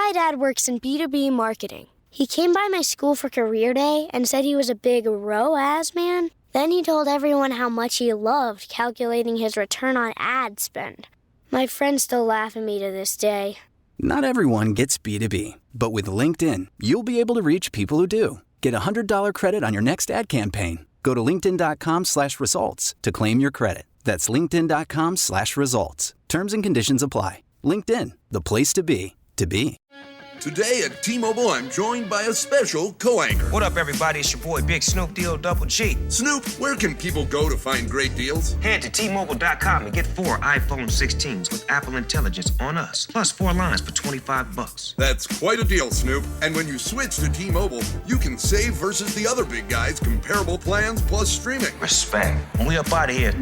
My dad works in B2B marketing. He came by my school for career day and said he was a big ROAS man. Then he told everyone how much he loved calculating his return on ad spend. My friends still laugh at me to this day. Not everyone gets B2B, but with LinkedIn, you'll be able to reach people who do. Get a $100 credit on your next ad campaign. Go to linkedin.com/results to claim your credit. That's linkedin.com/results. Terms and conditions apply. LinkedIn, the place to be, to be. Today at T-Mobile, I'm joined by a special co-anchor. What up, everybody? It's your boy, Big Snoop Double G. Snoop, where can people go to find great deals? Head to T-Mobile.com and get 4 iPhone 16s with Apple Intelligence on us, plus 4 lines for $25. That's quite a deal, Snoop. And when you switch to T-Mobile, you can save versus the other big guys' comparable plans plus streaming. Respect. We up out of here.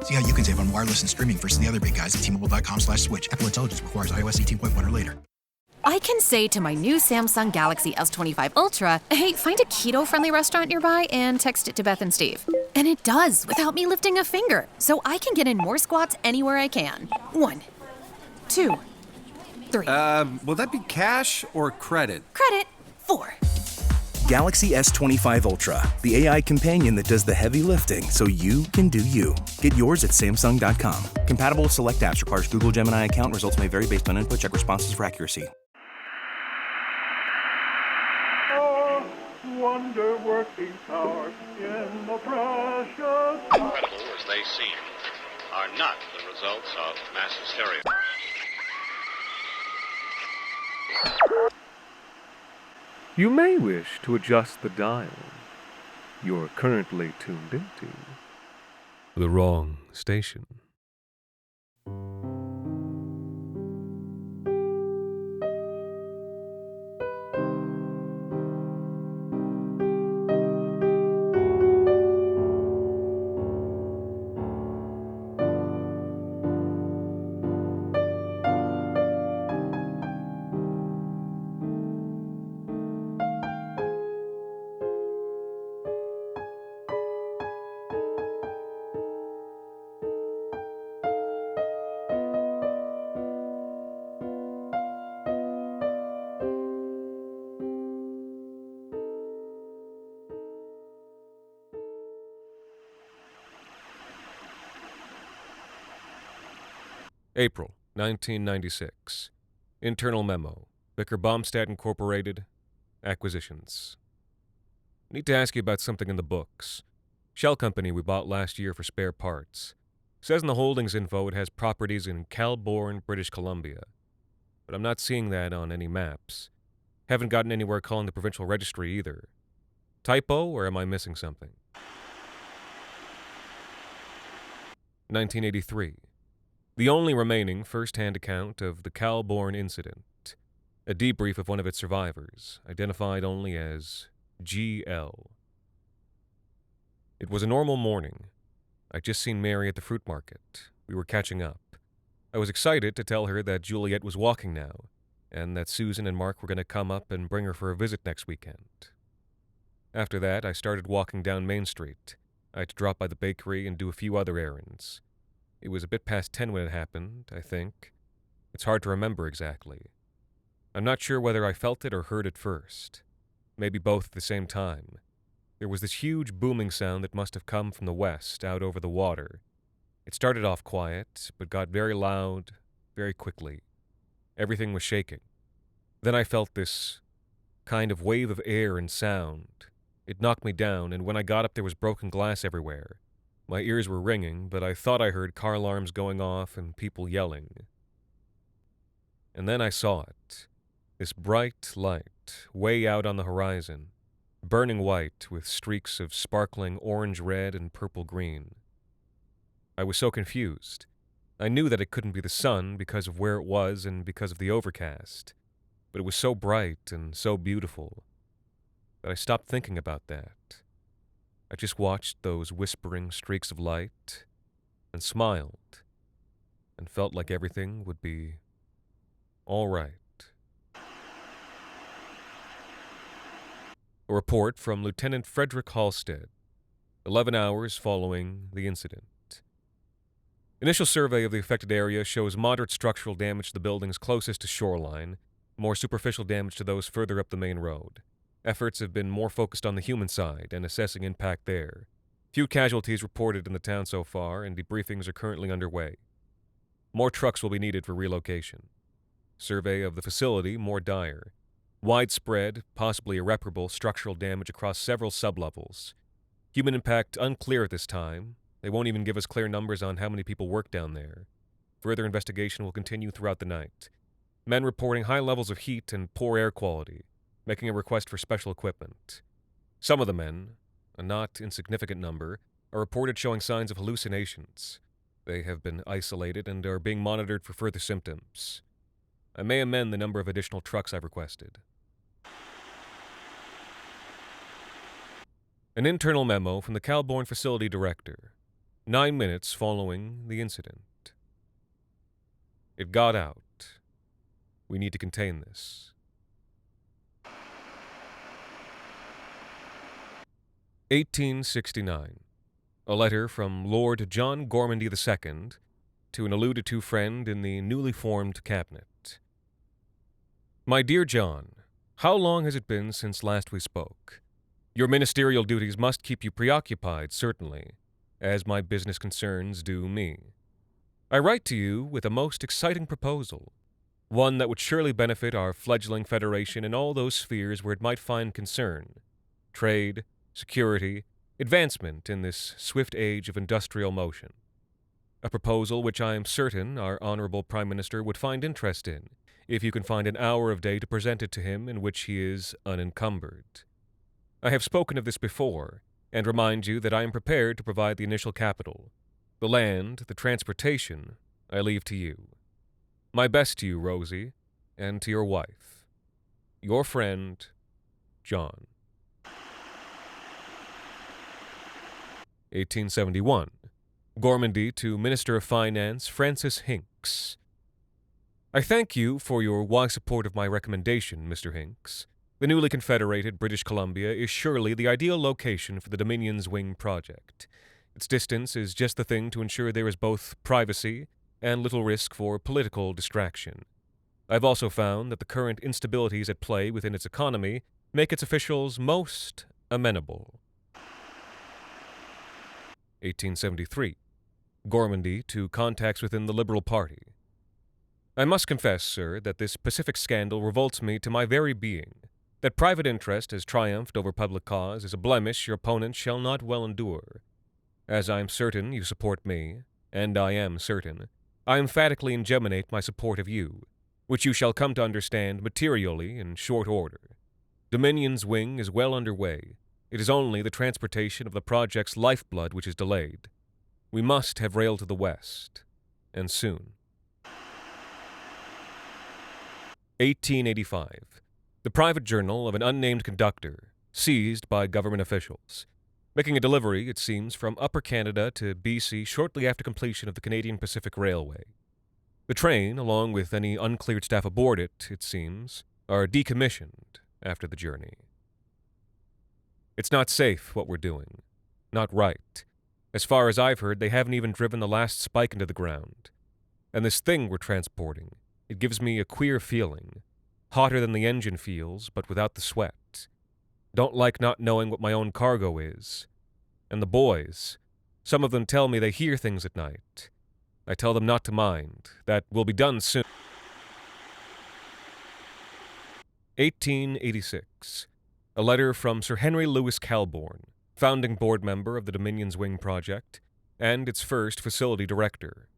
See how you can save on wireless and streaming versus the other big guys at T-Mobile.com/switch. Apple Intelligence requires iOS 18.1 or later. I can say to my new Samsung Galaxy S25 Ultra, hey, find a keto-friendly restaurant nearby and text it to Beth and Steve. And it does, without me lifting a finger. So I can get in more squats anywhere I can. 1, 2, 3. Will that be cash or credit? Credit. 4. Galaxy S25 Ultra, the AI companion that does the heavy lifting so you can do you. Get yours at Samsung.com. Compatible with select apps. Requires Google Gemini account. Results may vary based on input. Check responses for accuracy. Wonder-working power in the precious... Incredible as they seem, are not the results of mass hysteria. You may wish to adjust the dial. You're currently tuned into the wrong station. April 1996. Internal memo. Vicar Bombstadt Incorporated. Acquisitions. Need to ask you about something in the books. Shell company we bought last year for spare parts. Says in the holdings info it has properties in Calbourne, British Columbia. But I'm not seeing that on any maps. Haven't gotten anywhere calling the provincial registry either. Typo, or am I missing something? 1983. The only remaining first-hand account of the Calbourne Incident. A debrief of one of its survivors, identified only as GL. It was a normal morning. I'd just seen Mary at the fruit market. We were catching up. I was excited to tell her that Juliet was walking now, and that Susan and Mark were going to come up and bring her for a visit next weekend. After that, I started walking down Main Street. I had to drop by the bakery and do a few other errands. It was a bit past 10 when it happened, I think. It's hard to remember exactly. I'm not sure whether I felt it or heard it first. Maybe both at the same time. There was this huge booming sound that must have come from the west, out over the water. It started off quiet, but got very loud, very quickly. Everything was shaking. Then I felt this kind of wave of air and sound. It knocked me down, and when I got up there was broken glass everywhere. My ears were ringing, but I thought I heard car alarms going off and people yelling. And then I saw it. This bright light, way out on the horizon, burning white with streaks of sparkling orange-red and purple-green. I was so confused. I knew that it couldn't be the sun because of where it was and because of the overcast, but it was so bright and so beautiful that I stopped thinking about that. I just watched those whispering streaks of light and smiled and felt like everything would be all right. A report from Lieutenant Frederick Halstead, 11 hours following the incident. Initial survey of the affected area shows moderate structural damage to the buildings closest to shoreline, more superficial damage to those further up the main road. Efforts have been more focused on the human side and assessing impact there. Few casualties reported in the town so far, and debriefings are currently underway. More trucks will be needed for relocation. Survey of the facility more dire. Widespread, possibly irreparable, structural damage across several sublevels. Human impact unclear at this time. They won't even give us clear numbers on how many people work down there. Further investigation will continue throughout the night. Men reporting high levels of heat and poor air quality, making a request for special equipment. Some of the men, a not insignificant number, are reported showing signs of hallucinations. They have been isolated and are being monitored for further symptoms. I may amend the number of additional trucks I've requested. An internal memo from the Calbourne facility director, 9 minutes following the incident. It got out. We need to contain this. 1869. A letter from Lord John Gormandy II to an alluded-to friend in the newly formed cabinet. My dear John, how long has it been since last we spoke? Your ministerial duties must keep you preoccupied, certainly, as my business concerns do me. I write to you with a most exciting proposal, one that would surely benefit our fledgling federation in all those spheres where it might find concern: trade, security, advancement in this swift age of industrial motion. A proposal which I am certain our honorable Prime Minister would find interest in, if you can find an hour of day to present it to him in which he is unencumbered. I have spoken of this before, and remind you that I am prepared to provide the initial capital. The land, the transportation, I leave to you. My best to you, Rosie, and to your wife. Your friend, John. 1871. Gormandy to Minister of Finance Francis Hinks. I thank you for your wise support of my recommendation, Mr. Hinks. The newly confederated British Columbia is surely the ideal location for the Dominion's Wing project. Its distance is just the thing to ensure there is both privacy and little risk for political distraction. I've also found that the current instabilities at play within its economy make its officials most amenable. 1873. Gormandy to contacts within the Liberal Party. I must confess, sir, that this Pacific scandal revolts me to my very being. That private interest has triumphed over public cause is a blemish your opponents shall not well endure. As I am certain you support me, and I am certain, I emphatically ingeminate my support of you, which you shall come to understand materially in short order. Dominion's Wing is well underway. It is only the transportation of the project's lifeblood which is delayed. We must have rail to the west, and soon. 1885. The private journal of an unnamed conductor, seized by government officials. Making a delivery, it seems, from Upper Canada to BC shortly after completion of the Canadian Pacific Railway. The train, along with any uncleared staff aboard it seems, are decommissioned after the journey. It's not safe, what we're doing. Not right. As far as I've heard, they haven't even driven the last spike into the ground. And this thing we're transporting, it gives me a queer feeling. Hotter than the engine feels, but without the sweat. Don't like not knowing what my own cargo is. And the boys, some of them tell me they hear things at night. I tell them not to mind. That will be done soon. 1886. A letter from Sir Henry Lewis Calbourne, founding board member of the Dominion's Wing project, and its first facility director.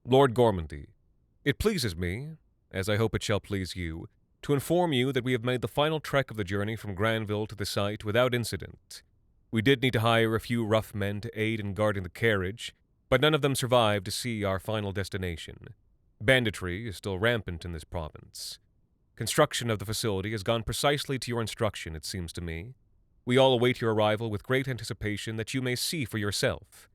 Lord Gormandy, it pleases me, as I hope it shall please you, to inform you that we have made the final trek of the journey from Granville to the site without incident. We did need to hire a few rough men to aid in guarding the carriage, but none of them survived to see our final destination. Banditry is still rampant in this province. Construction of the facility has gone precisely to your instruction, it seems to me. We all await your arrival with great anticipation that you may see for yourself.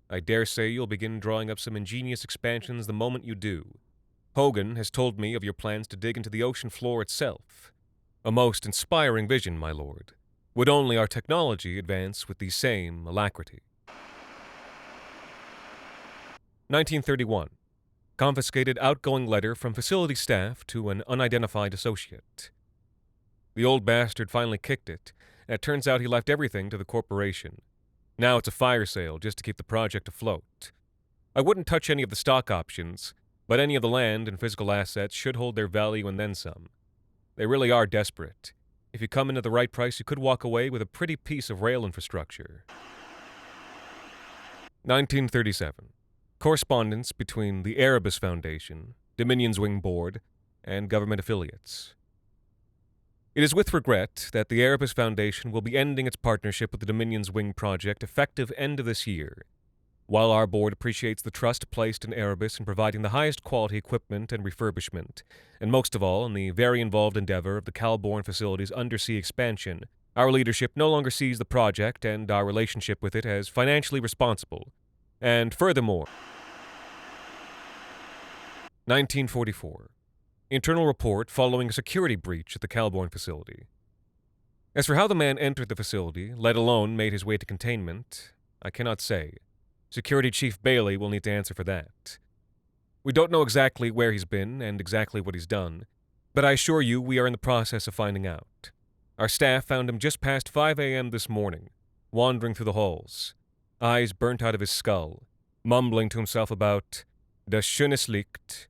I dare say you'll begin drawing up some ingenious expansions the moment you do. Hogan has told me of your plans to dig into the ocean floor itself. A most inspiring vision, my lord. Would only our technology advance with the same alacrity. 1931. confiscated outgoing letter from facility staff to an unidentified associate. The old bastard finally kicked it, and it turns out he left everything to the corporation. Now it's a fire sale just to keep the project afloat. I wouldn't touch any of the stock options, but any of the land and physical assets should hold their value and then some. They really are desperate. If you come in at the right price, you could walk away with a pretty piece of rail infrastructure. 1937. Correspondence between the Erebus Foundation, Dominion's Wing Board, and government affiliates. It is with regret that the Erebus Foundation will be ending its partnership with the Dominion's Wing project effective end of this year. While our board appreciates the trust placed in Erebus in providing the highest quality equipment and refurbishment, and most of all in the very involved endeavor of the Calbourne facility's undersea expansion, our leadership no longer sees the project and our relationship with it as financially responsible. And furthermore, 1944. Internal report following a security breach at the Calbourne facility. As for how the man entered the facility, let alone made his way to containment, I cannot say. Security Chief Bailey will need to answer for that. We don't know exactly where he's been and exactly what he's done, but I assure you we are in the process of finding out. Our staff found him just past 5 a.m. this morning, wandering through the halls, eyes burnt out of his skull, mumbling to himself about das schönes Licht,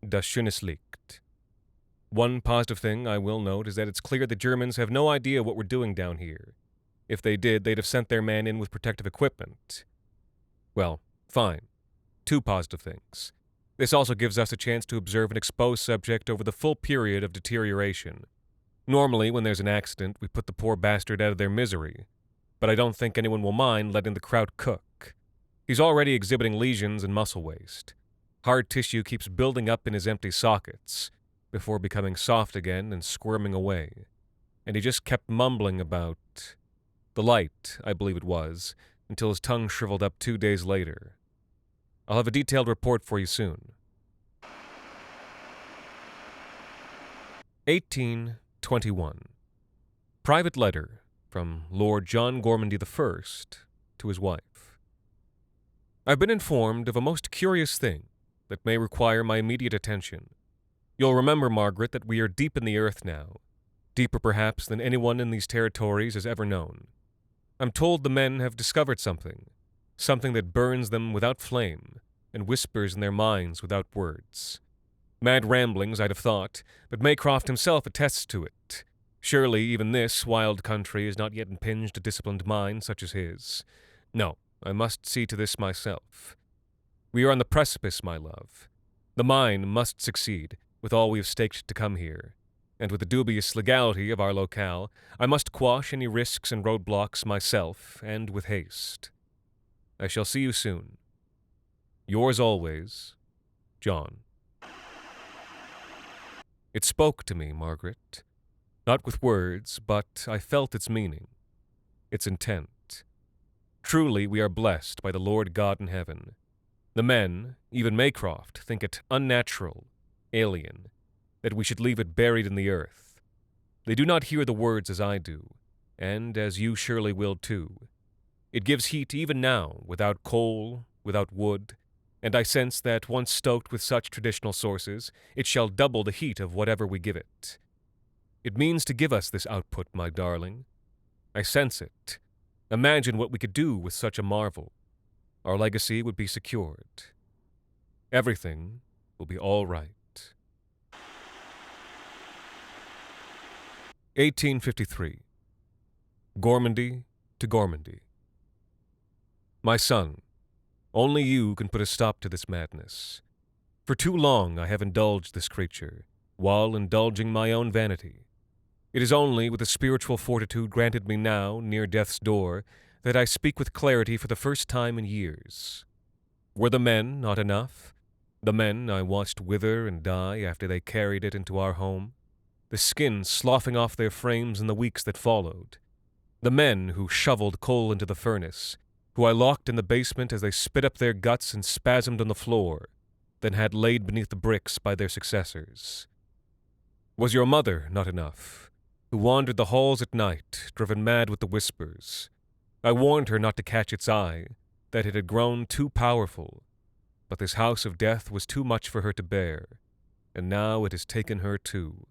das schönes Licht. One positive thing I will note is that it's clear the Germans have no idea what we're doing down here. If they did, they'd have sent their man in with protective equipment. Well, fine. Two positive things. This also gives us a chance to observe an exposed subject over the full period of deterioration. Normally, when there's an accident, we put the poor bastard out of their misery. But I don't think anyone will mind letting the kraut cook. He's already exhibiting lesions and muscle waste. Hard tissue keeps building up in his empty sockets, before becoming soft again and squirming away. And he just kept mumbling about the light, I believe it was, until his tongue shriveled up 2 days later. I'll have a detailed report for you soon. 1821. Private letter from Lord John Gormandy I to his wife. I've been informed of a most curious thing that may require my immediate attention. You'll remember, Margaret, that we are deep in the earth now, deeper perhaps than anyone in these territories has ever known. I'm told the men have discovered something that burns them without flame and whispers in their minds without words. Mad ramblings, I'd have thought, but Maycroft himself attests to it. Surely even this wild country is not yet impinged a disciplined mind such as his. No, I must see to this myself. We are on the precipice, my love. The mine must succeed, with all we have staked to come here. And with the dubious legality of our locale, I must quash any risks and roadblocks myself, and with haste. I shall see you soon. Yours always, John. It spoke to me, Margaret. Not with words, but I felt its meaning, its intent. Truly we are blessed by the Lord God in heaven. The men, even Maycroft, think it unnatural, alien, that we should leave it buried in the earth. They do not hear the words as I do, and as you surely will too. It gives heat even now, without coal, without wood, and I sense that once stoked with such traditional sources, it shall double the heat of whatever we give it. It means to give us this output, my darling. I sense it. Imagine what we could do with such a marvel. Our legacy would be secured. Everything will be all right. 1853. Gormandy to Gormandy. My son, only you can put a stop to this madness. For too long I have indulged this creature, while indulging my own vanity. It is only with the spiritual fortitude granted me now, near death's door, that I speak with clarity for the first time in years. Were the men not enough? The men I watched wither and die after they carried it into our home? The skin sloughing off their frames in the weeks that followed? The men who shoveled coal into the furnace, who I locked in the basement as they spit up their guts and spasmed on the floor, then had laid beneath the bricks by their successors? Was your mother not enough, who wandered the halls at night, driven mad with the whispers? I warned her not to catch its eye, that it had grown too powerful. But this house of death was too much for her to bear, and now it has taken her too.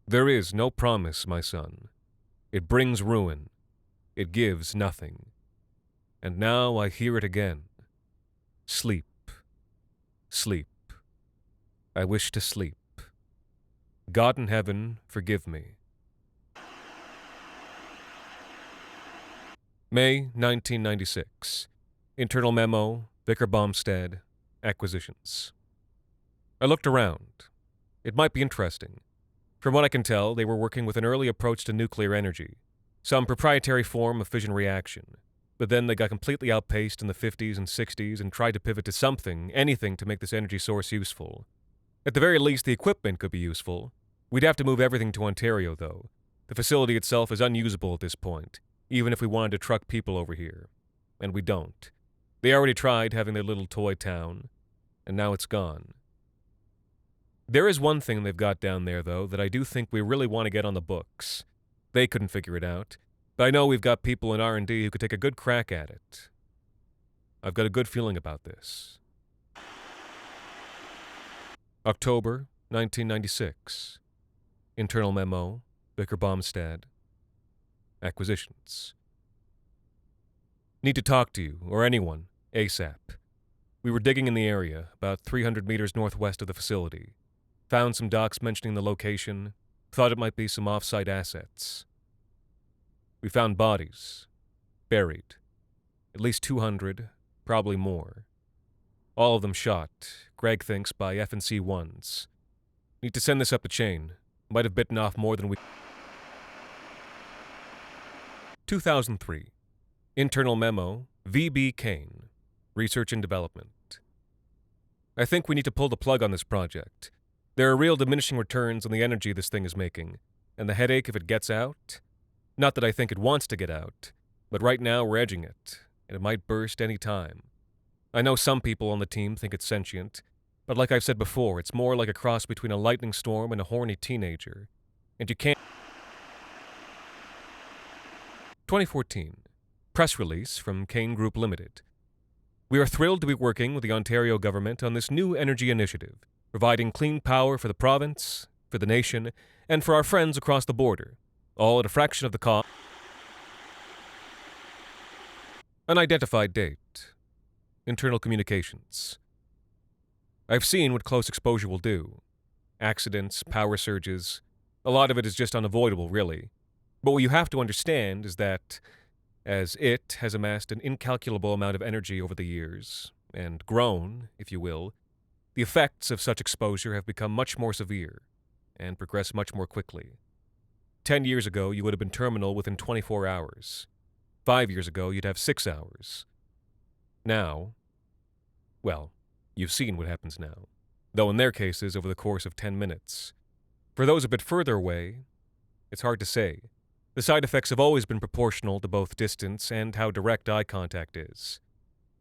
There is no promise, my son. It brings ruin. It gives nothing. And now I hear it again. Sleep. Sleep. I wish to sleep. God in heaven, forgive me. May 1996. Internal memo, Vicar Bomstead, Acquisitions. I looked around. It might be interesting. From what I can tell, they were working with an early approach to nuclear energy, some proprietary form of fission reaction. But then they got completely outpaced in the 50s and 60s and tried to pivot to something, anything to make this energy source useful. At the very least, the equipment could be useful. We'd have to move everything to Ontario, though. The facility itself is unusable at this point, even if we wanted to truck people over here. And we don't. They already tried having their little toy town, and now it's gone. There is one thing they've got down there, though, that I do think we really want to get on the books. They couldn't figure it out, but I know we've got people in R&D who could take a good crack at it. I've got a good feeling about this. October 1996. Internal memo, Vicar Bomstead. Acquisitions. Need to talk to you, or anyone, ASAP. We were digging in the area, about 300 meters northwest of the facility. Found some docs mentioning the location, thought it might be some off-site assets. We found bodies, buried. At least 200, probably more. All of them shot, Greg thinks, by F&C 1s. Need to send this up the chain. Might have bitten off more than we... 2003. Internal memo, V.B. Kane. Research and Development. I think we need to pull the plug on this project. There are real diminishing returns on the energy this thing is making, and the headache if it gets out? Not that I think it wants to get out, but right now we're edging it, and it might burst any time. I know some people on the team think it's sentient, but like I've said before, it's more like a cross between a lightning storm and a horny teenager, and you can't... 2014. Press release from Kane Group Limited. We are thrilled to be working with the Ontario government on this new energy initiative, providing clean power for the province, for the nation, and for our friends across the border, all at a fraction of the cost. Unidentified date. Internal communications. I've seen what close exposure will do. Accidents, power surges. A lot of it is just unavoidable, really. But what you have to understand is that, as it has amassed an incalculable amount of energy over the years, and grown, if you will, the effects of such exposure have become much more severe, and progress much more quickly. 10 years ago, you would have been terminal within 24 hours. 5 years ago, you'd have 6 hours. Now, well, you've seen what happens now, though in their cases over the course of 10 minutes. For those a bit further away, it's hard to say. The side effects have always been proportional to both distance and how direct eye contact is.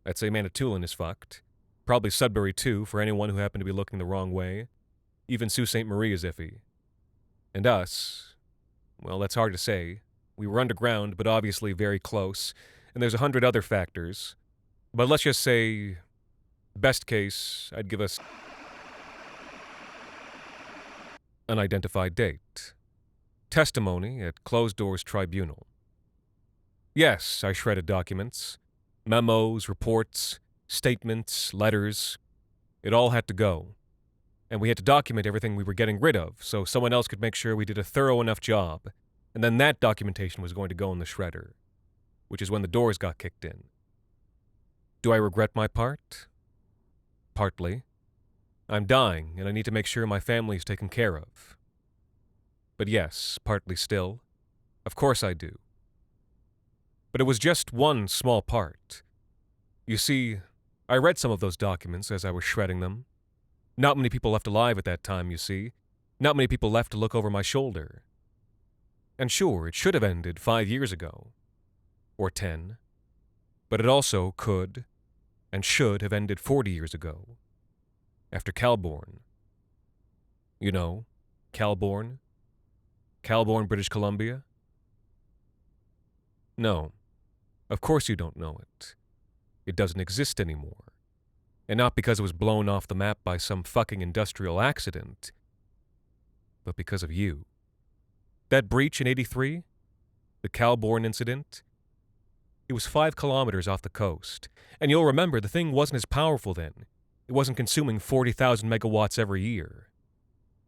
I'd say Manitoulin is fucked. Probably Sudbury too, for anyone who happened to be looking the wrong way. Even Sault Ste. Marie is iffy. And us, well, that's hard to say. We were underground, but obviously very close, and there's 100 other factors. But let's just say, best case, I'd give us unidentified date. Testimony at closed-doors tribunal. Yes, I shredded documents. Memos, reports, statements, letters. It all had to go. And we had to document everything we were getting rid of so someone else could make sure we did a thorough enough job, and then that documentation was going to go in the shredder, which is when the doors got kicked in. Do I regret my part? Partly. I'm dying, and I need to make sure my family is taken care of. But yes, partly still. Of course I do. But it was just one small part. You see, I read some of those documents as I was shredding them. Not many people left alive at that time, you see. Not many people left to look over my shoulder. And sure, it should have ended 5 years ago. Or 10. But it also could and should have ended 40 years ago. After Calbourne. You know, Calbourne? Calbourne, British Columbia? No. Of course you don't know it. It doesn't exist anymore. And not because it was blown off the map by some fucking industrial accident, but because of you. That breach in '83, the Calbourne Incident, it was 5 kilometers off the coast. And you'll remember the thing wasn't as powerful then. It wasn't consuming 40,000 megawatts every year.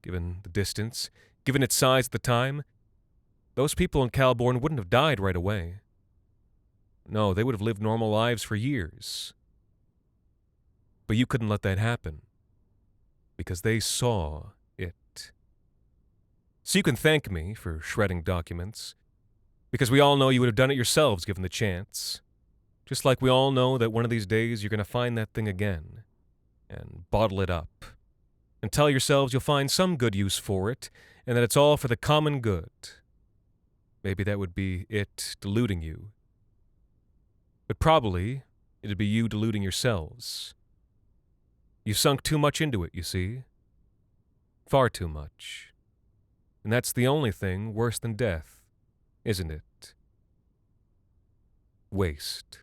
Given the distance, given its size at the time, those people in Calbourne wouldn't have died right away. No, they would have lived normal lives for years. But you couldn't let that happen, because they saw it. So you can thank me for shredding documents, because we all know you would have done it yourselves given the chance. Just like we all know that one of these days you're going to find that thing again, and bottle it up, and tell yourselves you'll find some good use for it, and that it's all for the common good. Maybe that would be it deluding you. But probably it'd be you deluding yourselves. You've sunk too much into it, you see. Far too much. And that's the only thing worse than death, isn't it? Waste.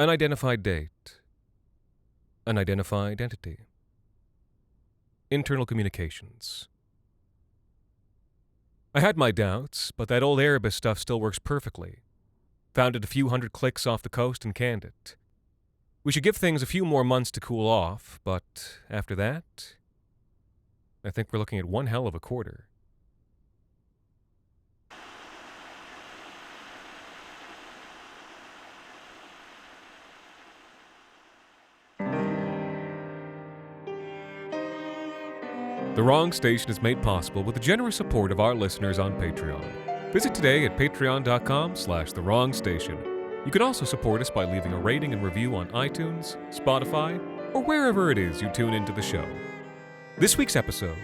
Unidentified date. Unidentified entity. Internal communications. I had my doubts, but that old Erebus stuff still works perfectly. Found it a few hundred clicks off the coast and canned it. We should give things a few more months to cool off, but after that, I think we're looking at one hell of a quarter. The Wrong Station is made possible with the generous support of our listeners on Patreon. Visit today at patreon.com/thewrongstation. You can also support us by leaving a rating and review on iTunes, Spotify, or wherever it is you tune into the show. This week's episode,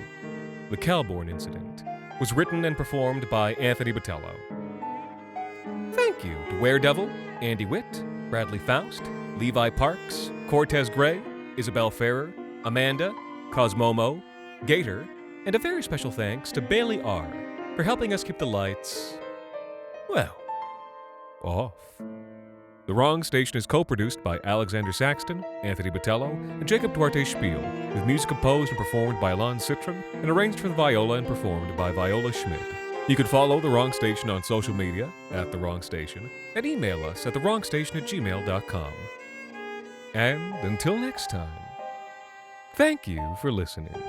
The Calbourne Incident, was written and performed by Anthony Botello. Thank you to Weredevil, Andy Witt, Bradley Faust, Levi Parks, Cortez Gray, Isabel Ferrer, Amanda, Cosmomo, Gator, and a very special thanks to Bailey R. for helping us keep the lights, well, off. The Wrong Station is co-produced by Alexander Saxton, Anthony Botello, and Jacob Duarte Spiel, with music composed and performed by Alon Citron, and arranged for the viola and performed by Viola Schmidt. You can follow The Wrong Station on social media, @The Wrong Station, and email us at thewrongstation@gmail.com. And until next time, thank you for listening.